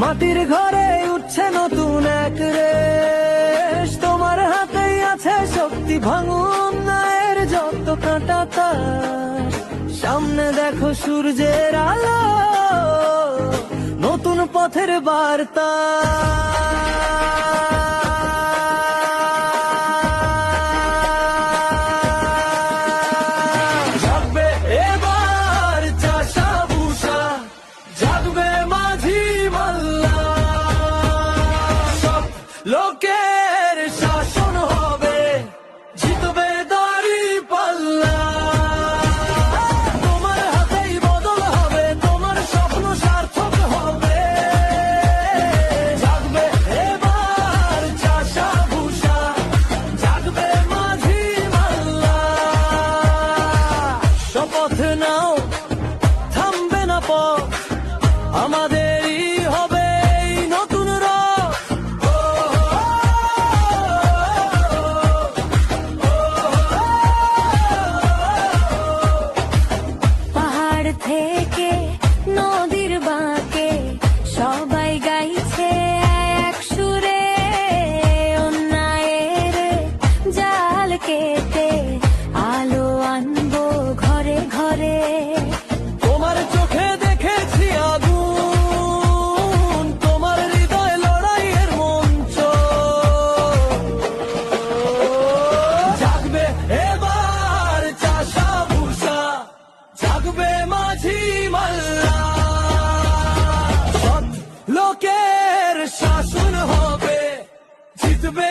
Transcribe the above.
মাটির ঘরে উঠছে নতুন এক রেশ, তোমার হাতেই আছে শক্তি, ভাঙুন না এর যত কাঁটা তার। সামনে দেখো সূর্যের আলো, নতুন পথের বার্তা। জাগবে এবার চাষা ভুষা, জাগবে মাঝি মাল্লা, সব লোকের শাসন হবে, জিতবে দাড়ি পাল্লা। তোমার হাতেই বদল হবে, তোমার স্বপ্ন সার্থক হবে। জাগবে এবার চাষা ভুষা, জাগবে মাঝি মাল্লা। শপথ নাও, থামবে না পথ, আমাদেরই হবে এই নতুন রথ। পাহাড় থেকে নদীর বাঁকে সবাই গাইছে এক সুরে, অন্যায়ের জাল কেটে আলো আনবো ঘরে ঘরে। তোমার চোখে দেখেছি আগুন, তোমার হৃদয় লড়াইয়ের মঞ্চ। জাগবে এবার চাষা ভুষা, জাগবে মাঝি মাল্লা, সৎ লোকের শাসন হবে, জিতবে